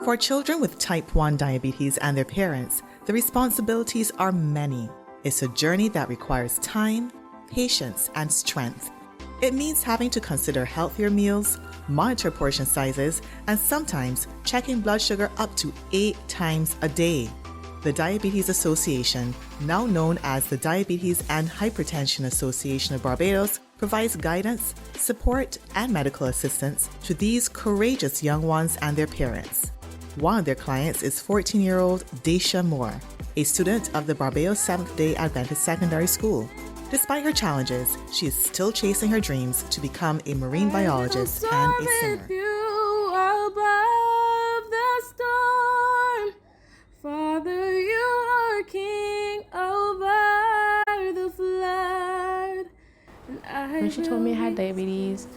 For children with type 1 diabetes and their parents, the responsibilities are many. It's a journey that requires time, patience, and strength. It means having to consider healthier meals, monitor portion sizes, and sometimes checking blood sugar up to 8 times a day. The Diabetes Association, now known as the Diabetes and Hypertension Association of Barbados, provides guidance, support, and medical assistance to these courageous young ones and their parents. One of their clients is 14-year-old Aisha Moore, a student of the Barbados Seventh-day Adventist Secondary School. Despite her challenges, she is still chasing her dreams to become a marine biologist and a singer. You above the storm, Father, you are king over the flood. When she told me I had diabetes,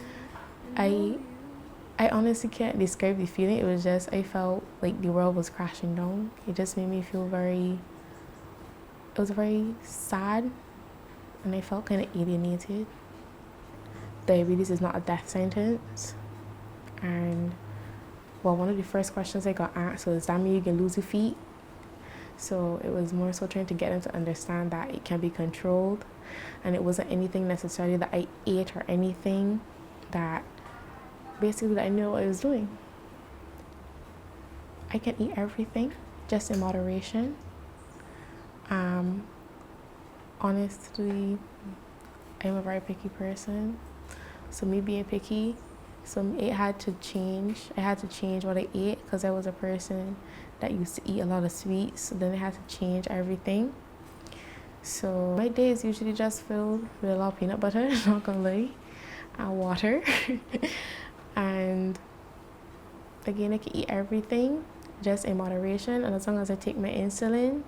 I honestly can't describe the feeling. It was just, I felt like the world was crashing down. It just made me feel very sad, and I felt kind of alienated. Diabetes is not a death sentence. And well, one of the first questions I got asked was, does that mean you can lose your feet? So it was more so trying to get them to understand that it can be controlled, and it wasn't anything necessarily that I ate or anything, that basically that I knew what I was doing. I can eat everything, just in moderation. Honestly, I'm a very picky person. So me being picky, it had to change. I had to change what I ate because I was a person that used to eat a lot of sweets. So then I had to change everything. So my day is usually just filled with a lot of peanut butter, not gonna lie, and water. And again, I can eat everything just in moderation, and as long as I take my insulin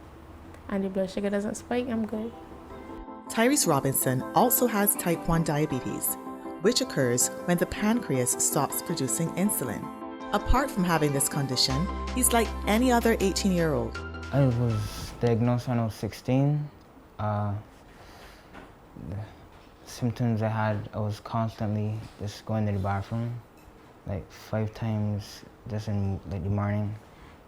and the blood sugar doesn't spike, I'm good. Tyrese Robinson also has type 1 diabetes, which occurs when the pancreas stops producing insulin. Apart from having this condition, he's like any other 18-year-old. I was diagnosed when I was 16. The symptoms I had, I was constantly just going to the bathroom, like 5 times just in like the morning.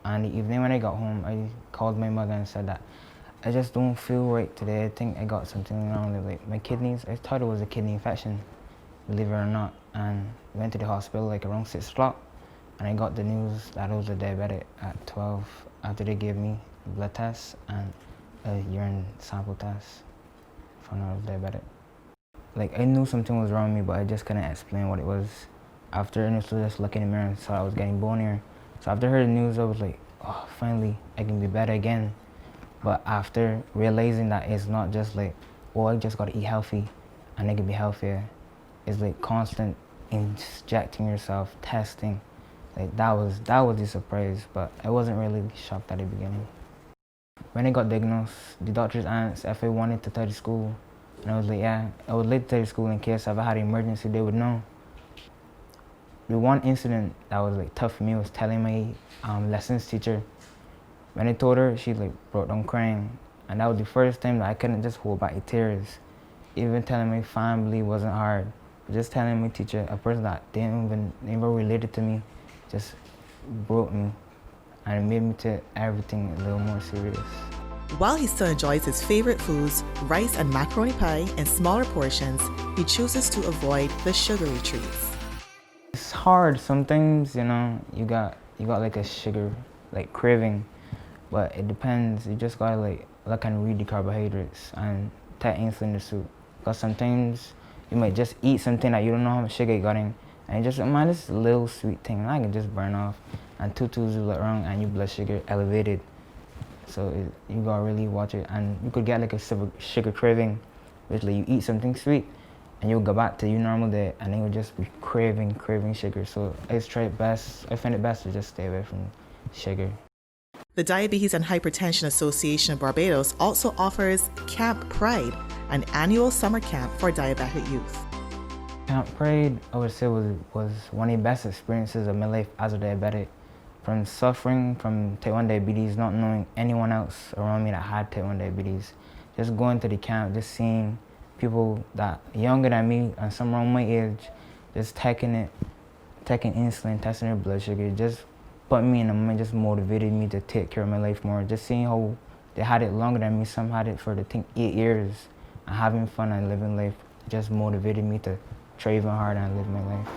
And the evening when I got home, I called my mother and said that I just don't feel right today. I think I got something wrong with like my kidneys. I thought it was a kidney infection, believe it or not. And went to the hospital like around 6 o'clock, and I got the news that I was a diabetic at 12 after they gave me a blood test and a urine sample test. Found out I was diabetic. Like, I knew something was wrong with me, but I just couldn't explain what it was. After initially just looking in the mirror and saw I was getting bonier. So after I heard the news, I was like, oh, finally, I can be better again. But after realizing that it's not just like, oh, I just gotta eat healthy and I can be healthier. It's like constant injecting yourself, testing. Like that was the surprise, but I wasn't really shocked at the beginning. When I got diagnosed, the doctors asked if I wanted to touch school. And I was like, yeah, I would like to touch school in case if I had an emergency, they would know. The one incident that was like tough for me was telling my lessons teacher. When I told her, she like broke down crying. And that was the first time that I couldn't just hold back the tears. Even telling my family wasn't hard. Just telling my teacher, a person that didn't even never related to me, just broke me. And it made me take everything a little more serious. While he still enjoys his favorite foods, rice and macaroni pie in smaller portions, he chooses to avoid the sugary treats. It's hard sometimes, you know, you got like a sugar like craving, but it depends. You just gotta like look and read the carbohydrates and take insulin to suit. Because sometimes you might just eat something that you don't know how much sugar you got in, and you just, man, this is a little sweet thing, and I can just burn off, and 2 2s you look wrong, and your blood sugar elevated. So you gotta really watch it, and you could get like a sugar craving, which like you eat something sweet, and you'll go back to your normal day, and then you'll just be craving sugar. So I find it best to just stay away from sugar. The Diabetes and Hypertension Association of Barbados also offers Camp Pride, an annual summer camp for diabetic youth. Camp Pride, I would say, was one of the best experiences of my life as a diabetic. From suffering from type 1 diabetes, not knowing anyone else around me that had type 1 diabetes, just going to the camp, just seeing people that younger than me and some around my age, just taking insulin, testing their blood sugar, just But me and them just motivated me to take care of my life more. Just seeing how they had it longer than me. Some had it for, I think, 8 years. And having fun and living life just motivated me to try even harder and live my life.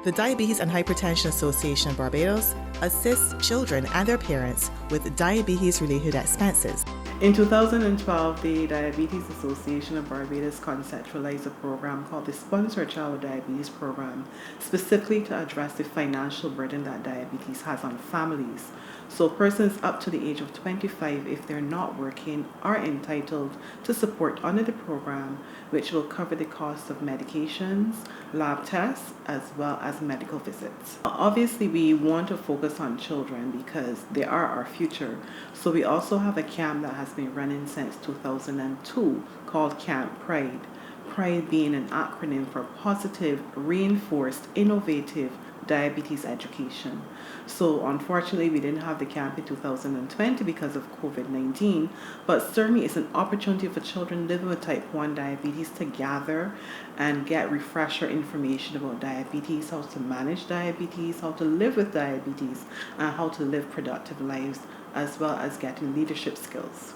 The Diabetes and Hypertension Association of Barbados assists children and their parents with diabetes-related expenses. In 2012, the Diabetes Association of Barbados conceptualized a program called the Sponsor Child Diabetes Program, specifically to address the financial burden that diabetes has on families. So persons up to the age of 25, if they're not working, are entitled to support under the program, which will cover the cost of medications, lab tests, as well as medical visits. Obviously, we want to focus on children because they are our future. So we also have a camp that has been running since 2002 called Camp Pride. Pride being an acronym for Positive, Reinforced, Innovative Diabetes Education. So unfortunately, we didn't have the camp in 2020 because of COVID-19, but certainly it's an opportunity for children living with type 1 diabetes to gather and get refresher information about diabetes, how to manage diabetes, how to live with diabetes, and how to live productive lives, as well as getting leadership skills.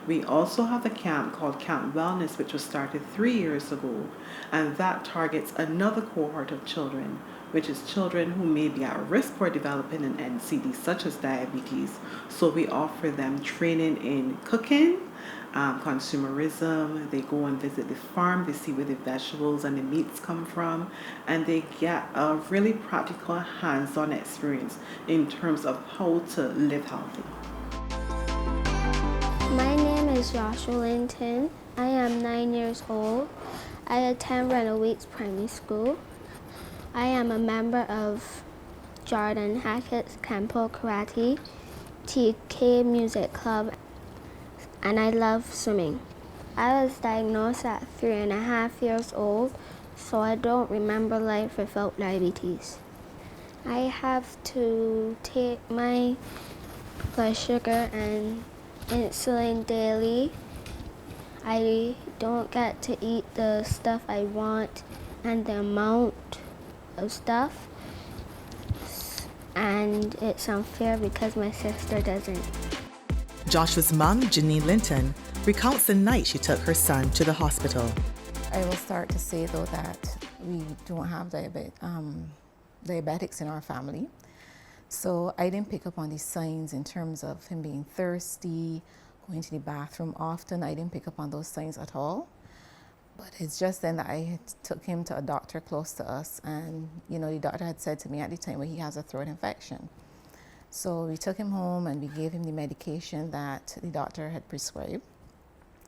We also have a camp called Camp Wellness, which was started 3 years ago, and that targets another cohort of children, which is children who may be at risk for developing an NCD such as diabetes. So we offer them training in cooking, consumerism. They go and visit the farm, they see where the vegetables and the meats come from, and they get a really practical hands-on experience in terms of how to live healthy. My name is Joshua Linton. I am 9 years old. I attend Reynolds Primary School. I am a member of Jordan Hackett's Kempo Karate, TK Music Club, and I love swimming. I was diagnosed at 3.5 years old, so I don't remember life without diabetes. I have to take my blood sugar and insulin daily. I don't get to eat the stuff I want and the amount of stuff, and it's unfair because my sister doesn't. Joshua's mom, Janine Linton, recounts the night she took her son to the hospital. I will start to say though that we don't have diabetics in our family. So I didn't pick up on these signs in terms of him being thirsty, going to the bathroom often. I didn't pick up on those signs at all. But it's just then that I took him to a doctor close to us, and the doctor had said to me at the time, well, he has a throat infection. So we took him home and we gave him the medication that the doctor had prescribed.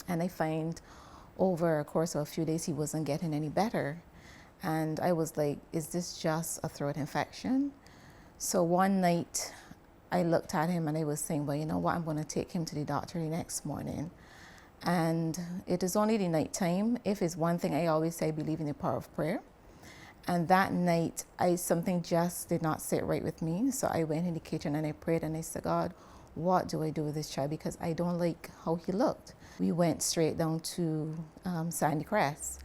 And I find over a course of a few days he wasn't getting any better. And I was like, is this just a throat infection? So one night I looked at him and I was saying, well, you know what, I'm going to take him to the doctor the next morning. And it is only the night time. If it's one thing I always say, I believe in the power of prayer. And that night, something just did not sit right with me. So I went in the kitchen and I prayed and I said, God, what do I do with this child? Because I don't like how he looked. We went straight down to Sandy Crest.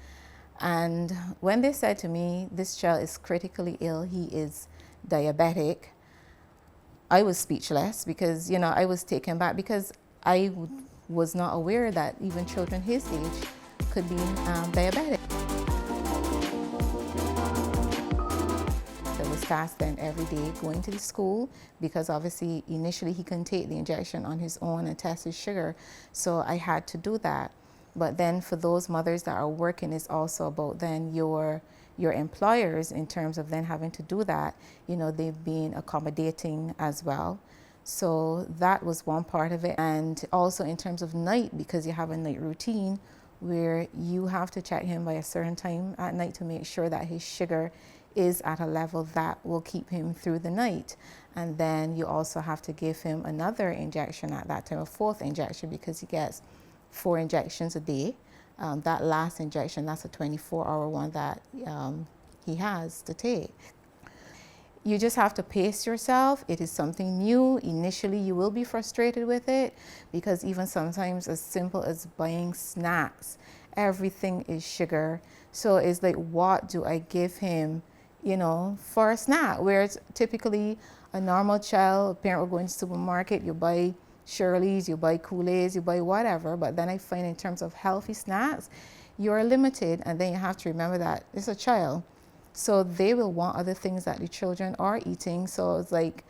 And when they said to me, this child is critically ill, he is diabetic, I was speechless because, I was taken back because I was not aware that even children his age could be diabetic. There was fasting every day, going to the school, because obviously initially he couldn't take the injection on his own and test his sugar, so I had to do that. But then for those mothers that are working, it's also about then your employers in terms of then having to do that. They've been accommodating as well. So that was one part of it. And also in terms of night, because you have a night routine where you have to check him by a certain time at night to make sure that his sugar is at a level that will keep him through the night. And then you also have to give him another injection at that time, a fourth injection, because he gets 4 injections a day. That last injection, that's a 24-hour one that he has to take. You just have to pace yourself. It is something new. Initially, you will be frustrated with it because even sometimes as simple as buying snacks, everything is sugar. So it's like, what do I give him, for a snack? Whereas typically a normal child, a parent will go into the supermarket, you buy Shirley's, you buy Kool-Aid's, you buy whatever, but then I find in terms of healthy snacks, you're limited, and then you have to remember that it's a child. So they will want other things that the children are eating. So it's like,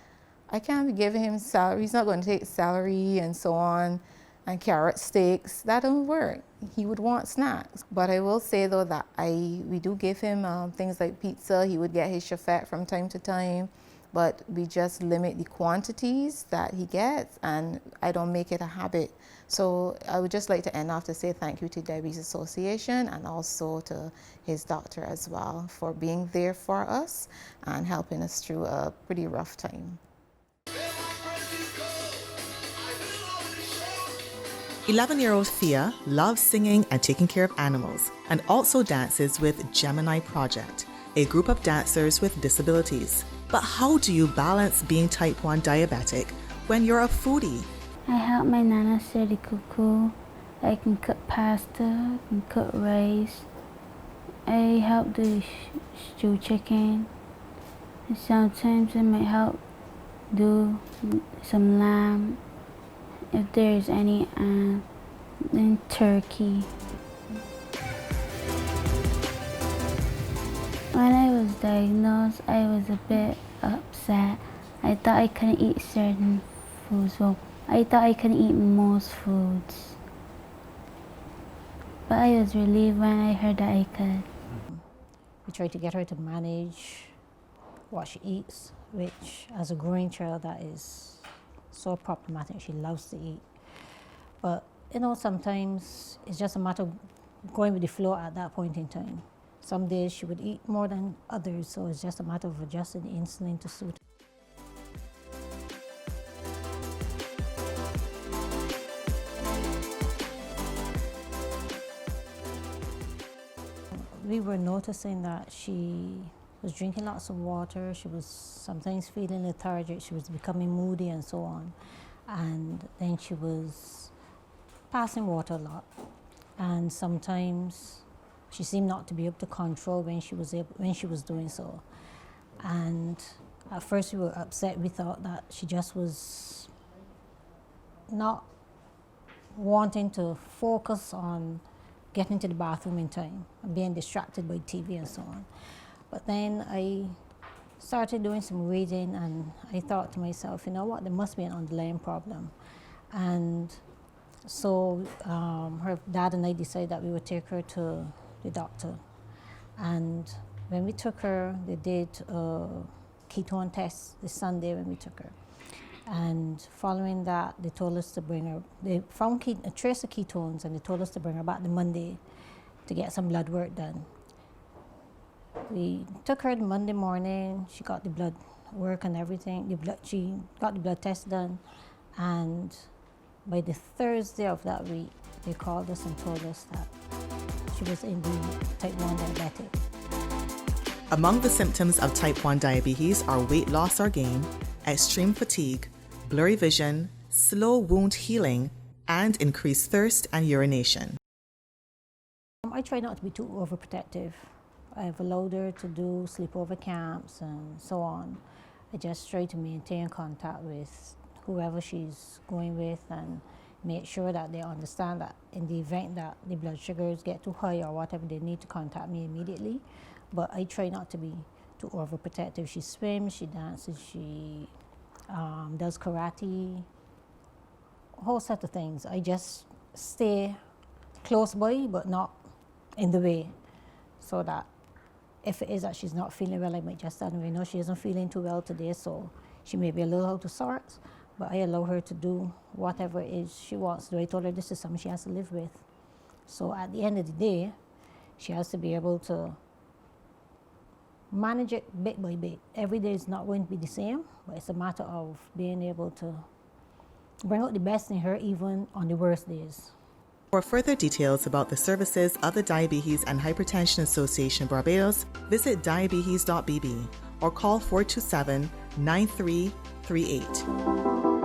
I can't be giving him celery. He's not going to take celery and so on, and carrot sticks. That don't work. He would want snacks. But I will say though that we do give him things like pizza. He would get his chauffette from time to time, but we just limit the quantities that he gets, and I don't make it a habit. So I would just like to end off to say thank you to Diabetes Association and also to his doctor as well for being there for us and helping us through a pretty rough time. 11-year-old Thea loves singing and taking care of animals and also dances with Gemini Project, a group of dancers with disabilities. But how do you balance being type 1 diabetic when you're a foodie? I help my nana stir the cuckoo. I can cook pasta, I can cook rice. I help the stew chicken. And sometimes I might help do some lamb, if there's any, and turkey. When I was diagnosed, I was a bit upset. I thought I couldn't eat certain foods. Well, I thought I couldn't eat most foods. But I was relieved when I heard that I could. We try to get her to manage what she eats, which as a growing child, that is so problematic. She loves to eat. But, you know, sometimes it's just a matter of going with the flow at that point in time. Some days she would eat more than others, so it's just a matter of adjusting the insulin to suit. We were noticing that she was drinking lots of water, she was sometimes feeling lethargic, she was becoming moody and so on. And then she was passing water a lot. And sometimes she seemed not to be able to control when she was doing so. And at first we were upset. We thought that she just was not wanting to focus on getting to the bathroom in time and being distracted by TV and so on. But then I started doing some reading, and I thought to myself, you know what, there must be an underlying problem. And so her dad and I decided that we would take her to the doctor. And when we took her, they did a ketone test this Sunday when we took her. And following that, they told us to bring her, they found a trace of ketones, and they told us to bring her back the Monday to get some blood work done. We took her the Monday morning, she got the blood work and everything, she got the blood test done, and by the Thursday of that week, they called us and told us that she was indeed type 1 diabetic. Among the symptoms of type 1 diabetes are weight loss or gain, extreme fatigue, blurry vision, slow wound healing, and increased thirst and urination. I try not to be too overprotective. I've allowed her to do sleepover camps and so on. I just try to maintain contact with whoever she's going with and make sure that they understand that in the event that the blood sugars get too high or whatever, they need to contact me immediately. But I try not to be too overprotective. She swims, she dances, she does karate, a whole set of things. I just stay close by, but not in the way, so that if it is that she's not feeling well, I might just tell her, you know, she isn't feeling too well today, so she may be a little out of sorts, but I allow her to do whatever it is she wants to do. I told her this is something she has to live with. So at the end of the day, she has to be able to manage it bit by bit. Every day is not going to be the same, but it's a matter of being able to bring out the best in her even on the worst days. For further details about the services of the Diabetes and Hypertension Association Barbados, visit diabetes.bb or call 427-9338.